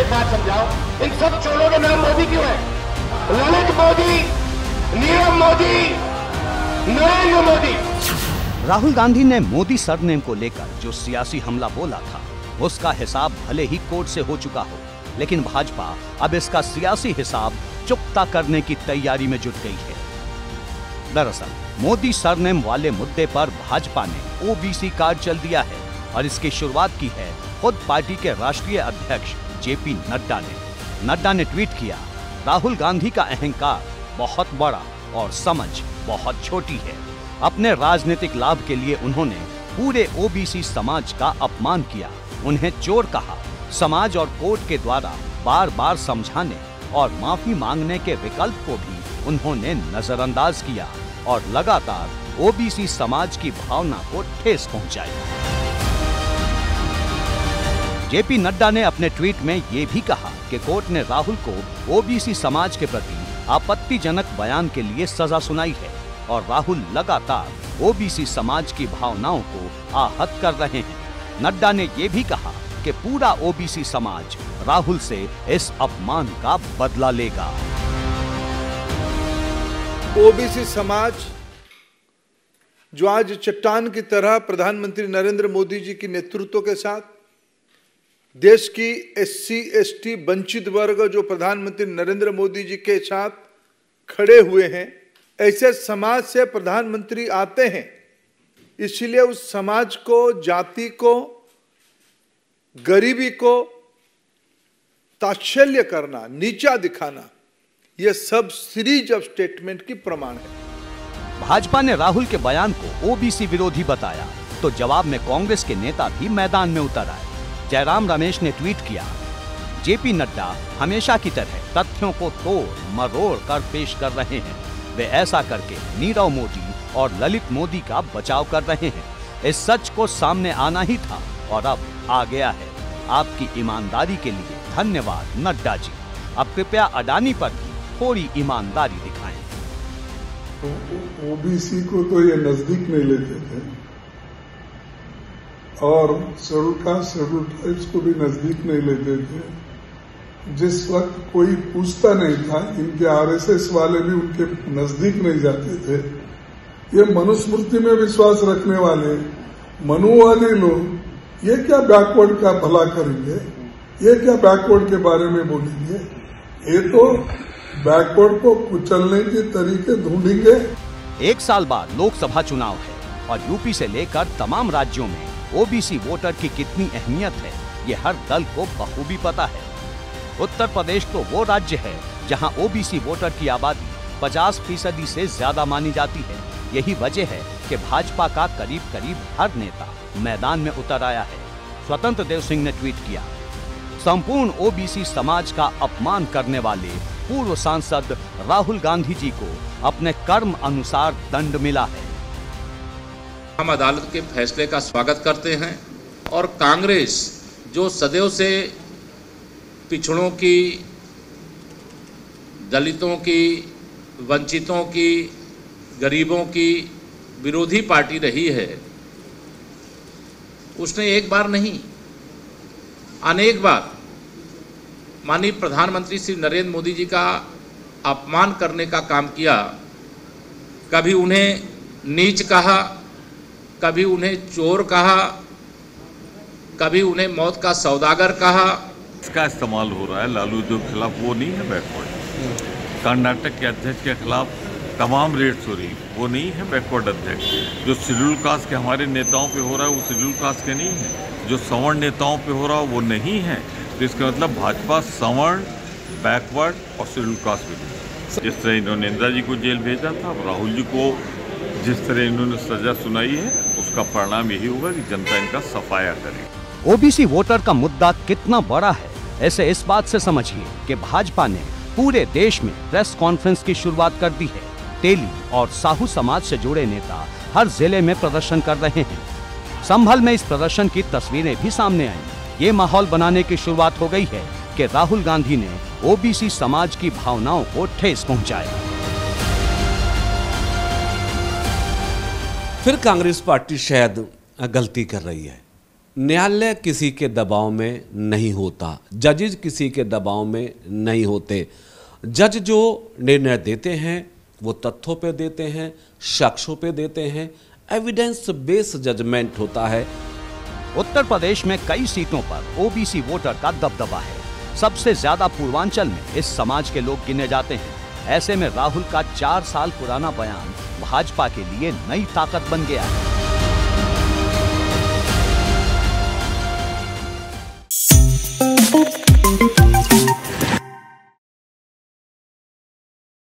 एक बात समझाओ, इन सब चोरों के नाम मोदी क्यों है? ललित मोदी, नीरव मोदी, नरेंद्र मोदी। राहुल गांधी ने मोदी सरनेम को लेकर जो सियासी हमला बोला था, उसका हिसाब भले ही कोर्ट से हो चुका हो, लेकिन भाजपा अब इसका सियासी हिसाब चुकता करने की तैयारी में जुट गई है। दरअसल मोदी सरनेम वाले मुद्दे पर भाजपा ने ओबीसी कार्ड चल दिया है और इसकी शुरुआत की है खुद पार्टी के राष्ट्रीय अध्यक्ष जेपी नड्डा ने। नड्डा ने ट्वीट किया, राहुल गांधी का अहंकार बहुत बड़ा और समझ बहुत छोटी है। अपने राजनीतिक लाभ के लिए उन्होंने पूरे ओबीसी समाज का अपमान किया, उन्हें चोर कहा। समाज और कोर्ट के द्वारा बार बार समझाने और माफी मांगने के विकल्प को भी उन्होंने नजरअंदाज किया और लगातार ओबीसी समाज की भावना को ठेस पहुंचाई। जेपी नड्डा ने अपने ट्वीट में ये भी कहा कि कोर्ट ने राहुल को ओबीसी समाज के प्रति आपत्तिजनक बयान के लिए सजा सुनाई है और राहुल लगातार ओबीसी समाज की भावनाओं को आहत कर रहे हैं। नड्डा ने ये भी कहा कि पूरा ओबीसी समाज राहुल से इस अपमान का बदला लेगा। ओबीसी समाज जो आज चट्टान की तरह प्रधानमंत्री नरेंद्र मोदी जी के नेतृत्व के साथ देश की एससी एसटी वंचित वर्ग जो प्रधानमंत्री नरेंद्र मोदी जी के साथ खड़े हुए हैं, ऐसे समाज से प्रधानमंत्री आते हैं, इसलिए उस समाज को, जाति को, गरीबी को ताच्छल्य करना, नीचा दिखाना, यह सब सीरीज ऑफ स्टेटमेंट की प्रमाण है। भाजपा ने राहुल के बयान को ओबीसी विरोधी बताया तो जवाब में कांग्रेस के नेता भी मैदान में उतर आए। जयराम रमेश ने ट्वीट किया, जेपी नड्डा हमेशा की तरह तथ्यों को तोड़ मरोड़ कर पेश कर रहे हैं। वे ऐसा करके नीरव मोदी और ललित मोदी का बचाव कर रहे हैं। इस सच को सामने आना ही था और अब आ गया है। आपकी ईमानदारी के लिए धन्यवाद नड्डा जी। अब कृपया अडानी पर भी थोड़ी ईमानदारी दिखाएं। ओबीसी को तो ये नजदीक नहीं लेते थे और शेड्यूल कास्ट शेड्यूल ट्राइब्स को भी नजदीक नहीं लेते थे। जिस वक्त कोई पूछता नहीं था, इनके आरएसएस वाले भी उनके नजदीक नहीं जाते थे। ये मनुस्मृति में विश्वास रखने वाले मनुवादी लोग ये क्या बैकवर्ड का भला करेंगे, ये क्या बैकवर्ड के बारे में बोलेंगे, ये तो बैकवर्ड को कुचलने के तरीके ढूंढेंगे। 1 साल बाद लोकसभा चुनाव है और यूपी से लेकर तमाम राज्यों में ओबीसी वोटर की कितनी अहमियत है, ये हर दल को बखूबी पता है। उत्तर प्रदेश तो वो राज्य है जहां ओबीसी वोटर की आबादी 50% से ज्यादा मानी जाती है। यही वजह है कि भाजपा का करीब करीब हर नेता मैदान में उतर आया है। स्वतंत्र देव सिंह ने ट्वीट किया, संपूर्ण ओबीसी समाज का अपमान करने वाले पूर्व सांसद राहुल गांधी जी को अपने कर्म अनुसार दंड मिला है। हम अदालत के फैसले का स्वागत करते हैं और कांग्रेस जो सदैव से पिछड़ों की, दलितों की, वंचितों की, गरीबों की विरोधी पार्टी रही है, उसने एक बार नहीं अनेक बार माननीय प्रधानमंत्री श्री नरेंद्र मोदी जी का अपमान करने का काम किया। कभी उन्हें नीच कहा, कभी उन्हें चोर कहा, कभी उन्हें मौत का सौदागर कहा। इसका इस्तेमाल हो रहा है लालू जो खिलाफ, वो नहीं है बैकवर्ड। कर्नाटक के अध्यक्ष के खिलाफ तमाम रेड्स हो रही, वो नहीं है बैकवर्ड अध्यक्ष। जो शेड्यूल कास्ट के हमारे नेताओं पे हो रहा है वो शेड्यूल कास्ट के नहीं है। जो सवर्ण नेताओं पे हो रहा है वो नहीं है। तो इसका मतलब भाजपा सवर्ण, बैकवर्ड और शेड्यूल कास्ट भी नहीं। जिस तरह इन्होंने इंदिरा जी को जेल भेजा था, अब राहुल जी को जिस तरह इन्होंने सजा सुनाई है, उसका परिणाम यही होगा कि जनता इनका सफाया करे। ओबीसी वोटर का मुद्दा कितना बड़ा है, ऐसे इस बात से समझिए कि भाजपा ने पूरे देश में प्रेस कॉन्फ्रेंस की शुरुआत कर दी है। तेली और साहू समाज से जुड़े नेता हर जिले में प्रदर्शन कर रहे हैं। संभल में इस प्रदर्शन की तस्वीरें भी सामने आई। ये माहौल बनाने की शुरुआत हो गई है कि राहुल गांधी ने ओबीसी समाज की भावनाओं को ठेस पहुंचाया। फिर कांग्रेस पार्टी शायद गलती कर रही है। न्यायालय किसी के दबाव में नहीं होता, जजेज किसी के दबाव में नहीं होते। जज जो निर्णय देते हैं वो तथ्यों पे देते हैं, साक्ष्यों पे देते हैं, एविडेंस बेस्ड जजमेंट होता है। उत्तर प्रदेश में कई सीटों पर ओबीसी वोटर का दबदबा है। सबसे ज्यादा पूर्वांचल में इस समाज के लोग गिने जाते हैं। ऐसे में राहुल का 4 साल पुराना बयान भाजपा के लिए नई ताकत बन गया है।